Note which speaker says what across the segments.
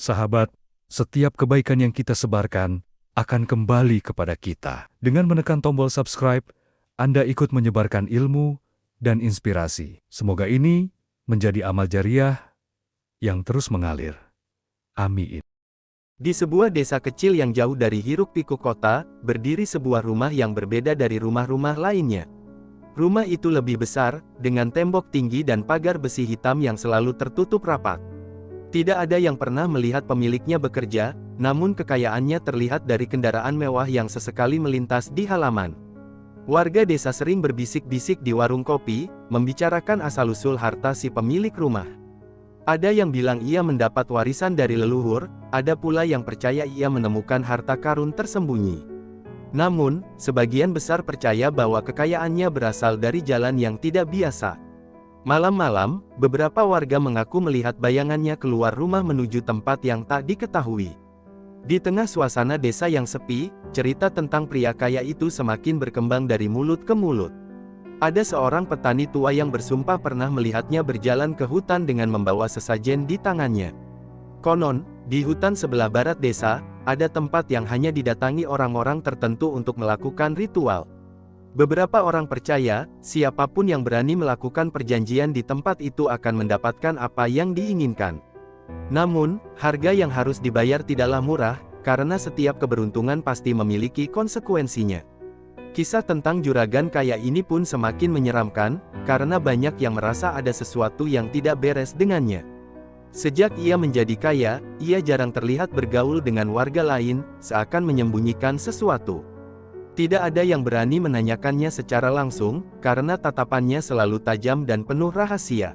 Speaker 1: Sahabat, setiap kebaikan yang kita sebarkan akan kembali kepada kita. Dengan menekan tombol subscribe, Anda ikut menyebarkan ilmu dan inspirasi. Semoga ini menjadi amal jariah yang terus mengalir. Amin.
Speaker 2: Di sebuah desa kecil yang jauh dari hiruk-pikuk kota, berdiri sebuah rumah yang berbeda dari rumah-rumah lainnya. Rumah itu lebih besar, dengan tembok tinggi dan pagar besi hitam yang selalu tertutup rapat. Tidak ada yang pernah melihat pemiliknya bekerja, namun kekayaannya terlihat dari kendaraan mewah yang sesekali melintas di halaman. Warga desa sering berbisik-bisik di warung kopi, membicarakan asal-usul harta si pemilik rumah. Ada yang bilang ia mendapat warisan dari leluhur, ada pula yang percaya ia menemukan harta karun tersembunyi. Namun, sebagian besar percaya bahwa kekayaannya berasal dari jalan yang tidak biasa. Malam-malam, beberapa warga mengaku melihat bayangannya keluar rumah menuju tempat yang tak diketahui. Di tengah suasana desa yang sepi, cerita tentang pria kaya itu semakin berkembang dari mulut ke mulut. Ada seorang petani tua yang bersumpah pernah melihatnya berjalan ke hutan dengan membawa sesajen di tangannya. Konon, di hutan sebelah barat desa, ada tempat yang hanya didatangi orang-orang tertentu untuk melakukan ritual. Beberapa orang percaya, siapapun yang berani melakukan perjanjian di tempat itu akan mendapatkan apa yang diinginkan. Namun, harga yang harus dibayar tidaklah murah, karena setiap keberuntungan pasti memiliki konsekuensinya. Kisah tentang juragan kaya ini pun semakin menyeramkan, karena banyak yang merasa ada sesuatu yang tidak beres dengannya. Sejak ia menjadi kaya, ia jarang terlihat bergaul dengan warga lain, seakan menyembunyikan sesuatu. Tidak ada yang berani menanyakannya secara langsung, karena tatapannya selalu tajam dan penuh rahasia.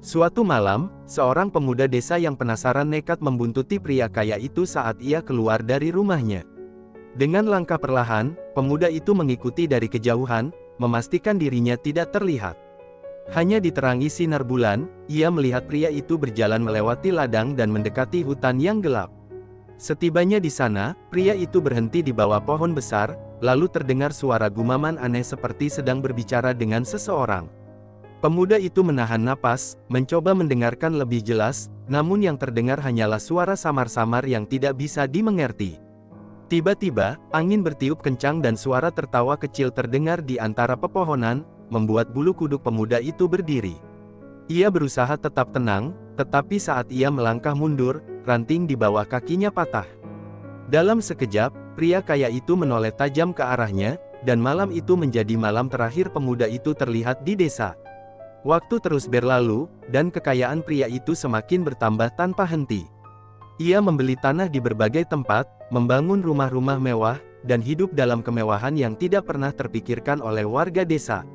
Speaker 2: Suatu malam, seorang pemuda desa yang penasaran nekat membuntuti pria kaya itu saat ia keluar dari rumahnya. Dengan langkah perlahan, pemuda itu mengikuti dari kejauhan, memastikan dirinya tidak terlihat. Hanya diterangi sinar bulan, ia melihat pria itu berjalan melewati ladang dan mendekati hutan yang gelap. Setibanya di sana, pria itu berhenti di bawah pohon besar, lalu terdengar suara gumaman aneh seperti sedang berbicara dengan seseorang. Pemuda itu menahan napas, mencoba mendengarkan lebih jelas, namun yang terdengar hanyalah suara samar-samar yang tidak bisa dimengerti. Tiba-tiba, angin bertiup kencang dan suara tertawa kecil terdengar di antara pepohonan, membuat bulu kuduk pemuda itu berdiri. Ia berusaha tetap tenang, tetapi saat ia melangkah mundur, ranting di bawah kakinya patah. Dalam sekejap, pria kaya itu menoleh tajam ke arahnya, dan malam itu menjadi malam terakhir pemuda itu terlihat di desa. Waktu terus berlalu, dan kekayaan pria itu semakin bertambah tanpa henti. Ia membeli tanah di berbagai tempat, membangun rumah-rumah mewah, dan hidup dalam kemewahan yang tidak pernah terpikirkan oleh warga desa.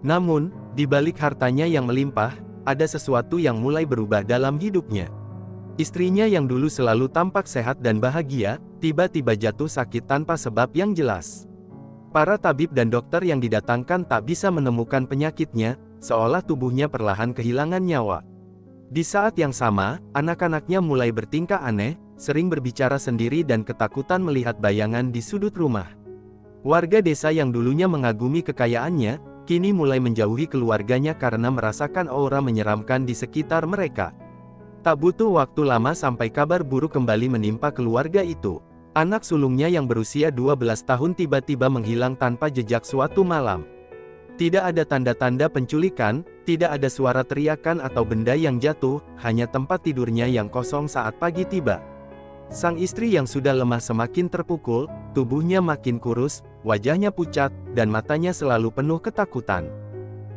Speaker 2: Namun, di balik hartanya yang melimpah, ada sesuatu yang mulai berubah dalam hidupnya. Istrinya yang dulu selalu tampak sehat dan bahagia, tiba-tiba jatuh sakit tanpa sebab yang jelas. Para tabib dan dokter yang didatangkan tak bisa menemukan penyakitnya, seolah tubuhnya perlahan kehilangan nyawa. Di saat yang sama, anak-anaknya mulai bertingkah aneh, sering berbicara sendiri dan ketakutan melihat bayangan di sudut rumah. Warga desa yang dulunya mengagumi kekayaannya, kini mulai menjauhi keluarganya karena merasakan aura menyeramkan di sekitar mereka. Tak butuh waktu lama sampai kabar buruk kembali menimpa keluarga itu. Anak sulungnya yang berusia 12 tahun tiba-tiba menghilang tanpa jejak suatu malam. Tidak ada tanda-tanda penculikan, tidak ada suara teriakan atau benda yang jatuh, hanya tempat tidurnya yang kosong saat pagi tiba. Sang istri yang sudah lemah semakin terpukul, tubuhnya makin kurus, wajahnya pucat, dan matanya selalu penuh ketakutan.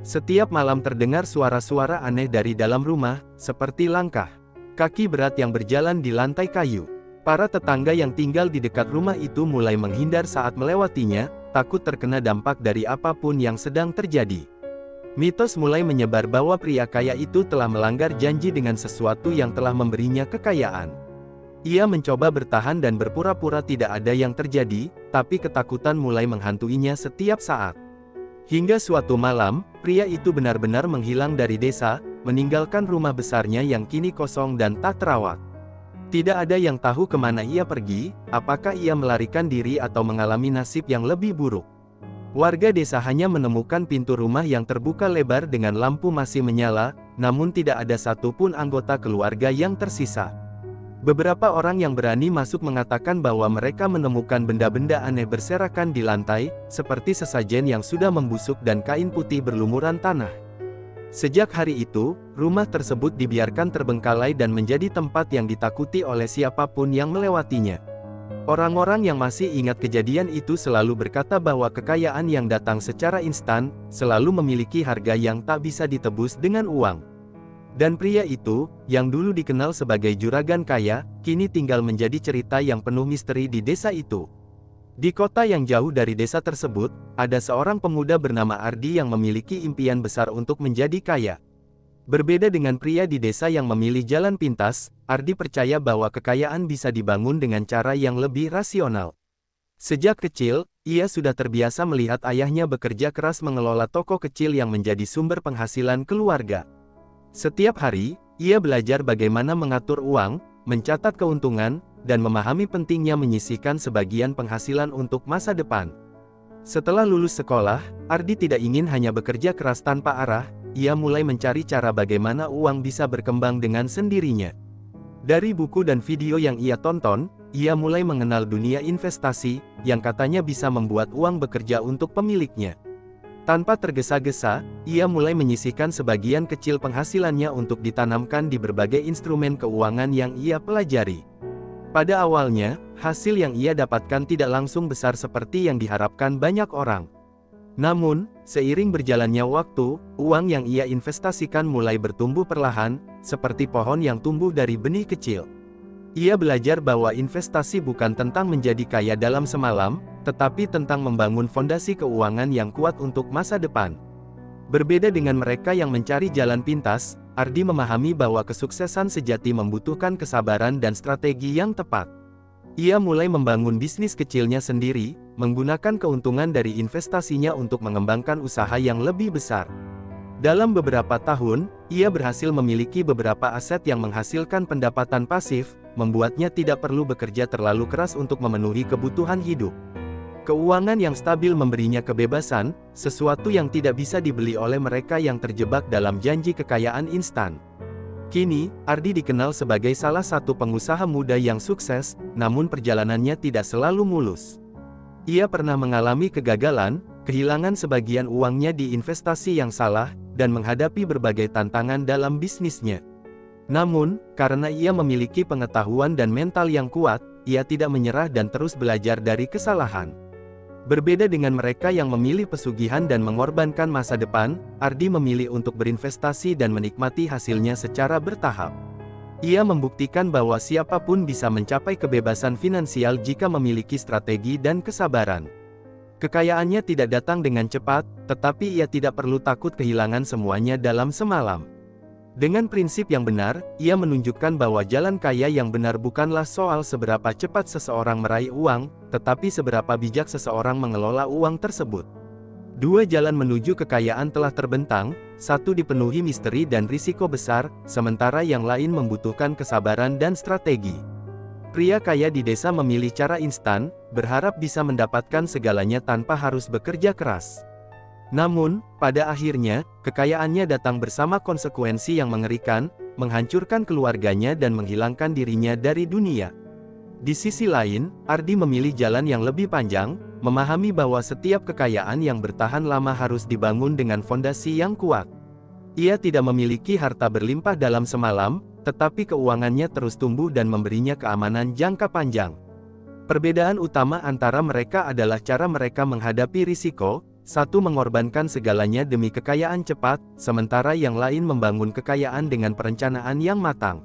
Speaker 2: Setiap malam terdengar suara-suara aneh dari dalam rumah, seperti langkah kaki berat yang berjalan di lantai kayu. Para tetangga yang tinggal di dekat rumah itu mulai menghindar saat melewatinya, takut terkena dampak dari apapun yang sedang terjadi. Mitos mulai menyebar bahwa pria kaya itu telah melanggar janji dengan sesuatu yang telah memberinya kekayaan. Ia mencoba bertahan dan berpura-pura tidak ada yang terjadi, tapi ketakutan mulai menghantuinya setiap saat. Hingga suatu malam, pria itu benar-benar menghilang dari desa, meninggalkan rumah besarnya yang kini kosong dan tak terawat. Tidak ada yang tahu kemana ia pergi, apakah ia melarikan diri atau mengalami nasib yang lebih buruk. Warga desa hanya menemukan pintu rumah yang terbuka lebar dengan lampu masih menyala, namun tidak ada satupun anggota keluarga yang tersisa. Beberapa orang yang berani masuk mengatakan bahwa mereka menemukan benda-benda aneh berserakan di lantai, seperti sesajen yang sudah membusuk dan kain putih berlumuran tanah. Sejak hari itu, rumah tersebut dibiarkan terbengkalai dan menjadi tempat yang ditakuti oleh siapapun yang melewatinya. Orang-orang yang masih ingat kejadian itu selalu berkata bahwa kekayaan yang datang secara instan, selalu memiliki harga yang tak bisa ditebus dengan uang. Dan pria itu, yang dulu dikenal sebagai juragan kaya, kini tinggal menjadi cerita yang penuh misteri di desa itu. Di kota yang jauh dari desa tersebut, ada seorang pemuda bernama Ardi yang memiliki impian besar untuk menjadi kaya. Berbeda dengan pria di desa yang memilih jalan pintas, Ardi percaya bahwa kekayaan bisa dibangun dengan cara yang lebih rasional. Sejak kecil, ia sudah terbiasa melihat ayahnya bekerja keras mengelola toko kecil yang menjadi sumber penghasilan keluarga. Setiap hari, ia belajar bagaimana mengatur uang, mencatat keuntungan, dan memahami pentingnya menyisihkan sebagian penghasilan untuk masa depan. Setelah lulus sekolah, Ardi tidak ingin hanya bekerja keras tanpa arah, ia mulai mencari cara bagaimana uang bisa berkembang dengan sendirinya. Dari buku dan video yang ia tonton, ia mulai mengenal dunia investasi, yang katanya bisa membuat uang bekerja untuk pemiliknya. Tanpa tergesa-gesa, ia mulai menyisihkan sebagian kecil penghasilannya untuk ditanamkan di berbagai instrumen keuangan yang ia pelajari. Pada awalnya, hasil yang ia dapatkan tidak langsung besar seperti yang diharapkan banyak orang. Namun, seiring berjalannya waktu, uang yang ia investasikan mulai bertumbuh perlahan, seperti pohon yang tumbuh dari benih kecil. Ia belajar bahwa investasi bukan tentang menjadi kaya dalam semalam, tetapi tentang membangun fondasi keuangan yang kuat untuk masa depan. Berbeda dengan mereka yang mencari jalan pintas, Ardi memahami bahwa kesuksesan sejati membutuhkan kesabaran dan strategi yang tepat. Ia mulai membangun bisnis kecilnya sendiri, menggunakan keuntungan dari investasinya untuk mengembangkan usaha yang lebih besar. Dalam beberapa tahun, ia berhasil memiliki beberapa aset yang menghasilkan pendapatan pasif, membuatnya tidak perlu bekerja terlalu keras untuk memenuhi kebutuhan hidup. Keuangan yang stabil memberinya kebebasan, sesuatu yang tidak bisa dibeli oleh mereka yang terjebak dalam janji kekayaan instan. Kini, Ardi dikenal sebagai salah satu pengusaha muda yang sukses, namun perjalanannya tidak selalu mulus. Ia pernah mengalami kegagalan, kehilangan sebagian uangnya di investasi yang salah, dan menghadapi berbagai tantangan dalam bisnisnya. Namun, karena ia memiliki pengetahuan dan mental yang kuat, ia tidak menyerah dan terus belajar dari kesalahan. Berbeda dengan mereka yang memilih pesugihan dan mengorbankan masa depan, Ardi memilih untuk berinvestasi dan menikmati hasilnya secara bertahap. Ia membuktikan bahwa siapapun bisa mencapai kebebasan finansial jika memiliki strategi dan kesabaran. Kekayaannya tidak datang dengan cepat, tetapi ia tidak perlu takut kehilangan semuanya dalam semalam. Dengan prinsip yang benar, ia menunjukkan bahwa jalan kaya yang benar bukanlah soal seberapa cepat seseorang meraih uang, tetapi seberapa bijak seseorang mengelola uang tersebut. Dua jalan menuju kekayaan telah terbentang, satu dipenuhi misteri dan risiko besar, sementara yang lain membutuhkan kesabaran dan strategi. Pria kaya di desa memilih cara instan, berharap bisa mendapatkan segalanya tanpa harus bekerja keras. Namun, pada akhirnya, kekayaannya datang bersama konsekuensi yang mengerikan, menghancurkan keluarganya dan menghilangkan dirinya dari dunia. Di sisi lain, Ardi memilih jalan yang lebih panjang, memahami bahwa setiap kekayaan yang bertahan lama harus dibangun dengan fondasi yang kuat. Ia tidak memiliki harta berlimpah dalam semalam, tetapi keuangannya terus tumbuh dan memberinya keamanan jangka panjang. Perbedaan utama antara mereka adalah cara mereka menghadapi risiko. Satu mengorbankan segalanya demi kekayaan cepat, sementara yang lain membangun kekayaan dengan perencanaan yang matang.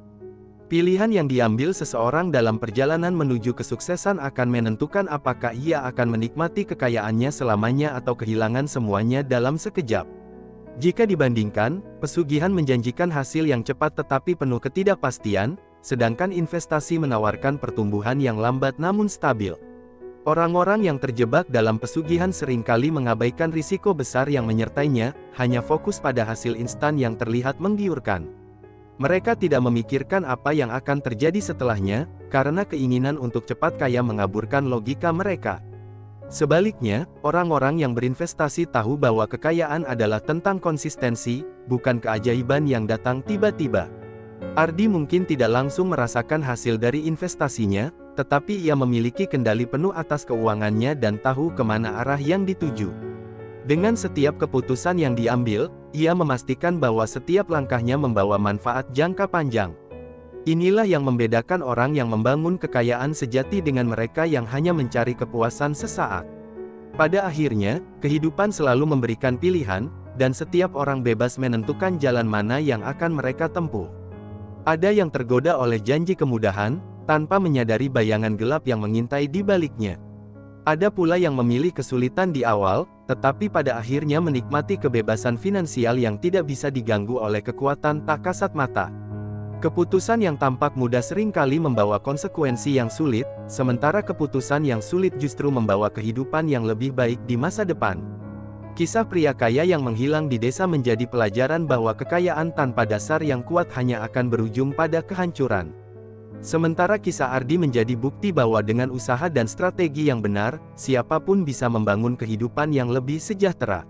Speaker 2: Pilihan yang diambil seseorang dalam perjalanan menuju kesuksesan akan menentukan apakah ia akan menikmati kekayaannya selamanya atau kehilangan semuanya dalam sekejap. Jika dibandingkan, pesugihan menjanjikan hasil yang cepat tetapi penuh ketidakpastian, sedangkan investasi menawarkan pertumbuhan yang lambat namun stabil. Orang-orang yang terjebak dalam pesugihan seringkali mengabaikan risiko besar yang menyertainya, hanya fokus pada hasil instan yang terlihat menggiurkan. Mereka tidak memikirkan apa yang akan terjadi setelahnya, karena keinginan untuk cepat kaya mengaburkan logika mereka. Sebaliknya, orang-orang yang berinvestasi tahu bahwa kekayaan adalah tentang konsistensi, bukan keajaiban yang datang tiba-tiba. Ardi mungkin tidak langsung merasakan hasil dari investasinya, tetapi ia memiliki kendali penuh atas keuangannya dan tahu kemana arah yang dituju. Dengan setiap keputusan yang diambil, ia memastikan bahwa setiap langkahnya membawa manfaat jangka panjang. Inilah yang membedakan orang yang membangun kekayaan sejati dengan mereka yang hanya mencari kepuasan sesaat. Pada akhirnya, kehidupan selalu memberikan pilihan, dan setiap orang bebas menentukan jalan mana yang akan mereka tempuh. Ada yang tergoda oleh janji kemudahan, tanpa menyadari bayangan gelap yang mengintai di baliknya. Ada pula yang memilih kesulitan di awal, tetapi pada akhirnya menikmati kebebasan finansial yang tidak bisa diganggu oleh kekuatan tak kasat mata. Keputusan yang tampak mudah seringkali membawa konsekuensi yang sulit, sementara keputusan yang sulit justru membawa kehidupan yang lebih baik di masa depan. Kisah pria kaya yang menghilang di desa menjadi pelajaran bahwa kekayaan tanpa dasar yang kuat hanya akan berujung pada kehancuran. Sementara kisah Ardi menjadi bukti bahwa dengan usaha dan strategi yang benar, siapapun bisa membangun kehidupan yang lebih sejahtera.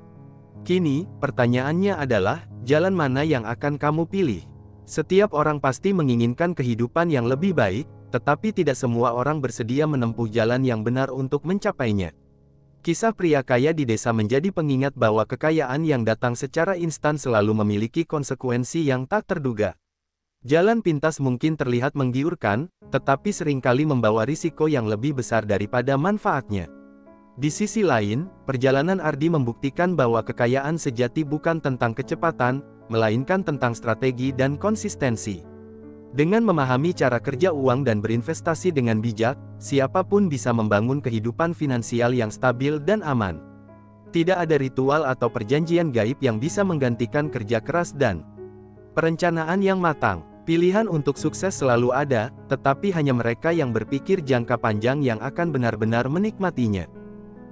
Speaker 2: Kini, pertanyaannya adalah, jalan mana yang akan kamu pilih? Setiap orang pasti menginginkan kehidupan yang lebih baik, tetapi tidak semua orang bersedia menempuh jalan yang benar untuk mencapainya. Kisah pria kaya di desa menjadi pengingat bahwa kekayaan yang datang secara instan selalu memiliki konsekuensi yang tak terduga. Jalan pintas mungkin terlihat menggiurkan, tetapi seringkali membawa risiko yang lebih besar daripada manfaatnya. Di sisi lain, perjalanan Ardi membuktikan bahwa kekayaan sejati bukan tentang kecepatan, melainkan tentang strategi dan konsistensi. Dengan memahami cara kerja uang dan berinvestasi dengan bijak, siapapun bisa membangun kehidupan finansial yang stabil dan aman. Tidak ada ritual atau perjanjian gaib yang bisa menggantikan kerja keras dan perencanaan yang matang. Pilihan untuk sukses selalu ada, tetapi hanya mereka yang berpikir jangka panjang yang akan benar-benar menikmatinya.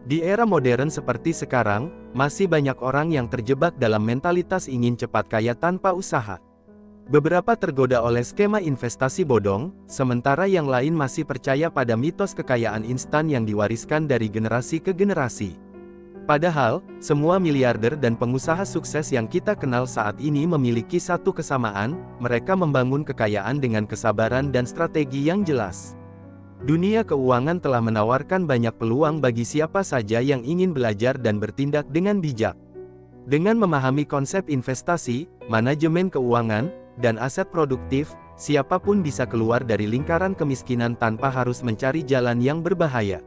Speaker 2: Di era modern seperti sekarang, masih banyak orang yang terjebak dalam mentalitas ingin cepat kaya tanpa usaha. Beberapa tergoda oleh skema investasi bodong, sementara yang lain masih percaya pada mitos kekayaan instan yang diwariskan dari generasi ke generasi. Padahal, semua miliarder dan pengusaha sukses yang kita kenal saat ini memiliki satu kesamaan, mereka membangun kekayaan dengan kesabaran dan strategi yang jelas. Dunia keuangan telah menawarkan banyak peluang bagi siapa saja yang ingin belajar dan bertindak dengan bijak. Dengan memahami konsep investasi, manajemen keuangan, dan aset produktif, siapapun bisa keluar dari lingkaran kemiskinan tanpa harus mencari jalan yang berbahaya.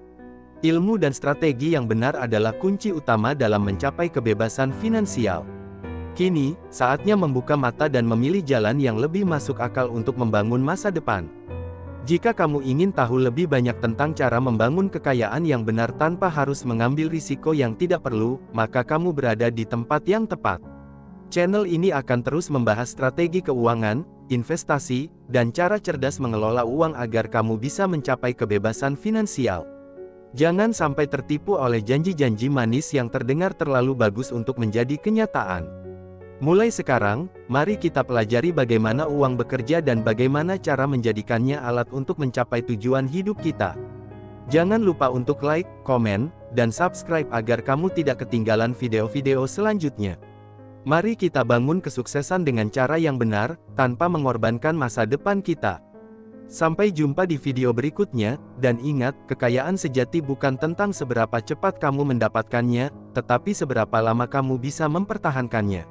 Speaker 2: Ilmu dan strategi yang benar adalah kunci utama dalam mencapai kebebasan finansial. Kini, saatnya membuka mata dan memilih jalan yang lebih masuk akal untuk membangun masa depan. Jika kamu ingin tahu lebih banyak tentang cara membangun kekayaan yang benar tanpa harus mengambil risiko yang tidak perlu, maka kamu berada di tempat yang tepat. Channel ini akan terus membahas strategi keuangan, investasi, dan cara cerdas mengelola uang agar kamu bisa mencapai kebebasan finansial. Jangan sampai tertipu oleh janji-janji manis yang terdengar terlalu bagus untuk menjadi kenyataan. Mulai sekarang, mari kita pelajari bagaimana uang bekerja dan bagaimana cara menjadikannya alat untuk mencapai tujuan hidup kita. Jangan lupa untuk like, komen, dan subscribe agar kamu tidak ketinggalan video-video selanjutnya. Mari kita bangun kesuksesan dengan cara yang benar, tanpa mengorbankan masa depan kita. Sampai jumpa di video berikutnya, dan ingat, kekayaan sejati bukan tentang seberapa cepat kamu mendapatkannya, tetapi seberapa lama kamu bisa mempertahankannya.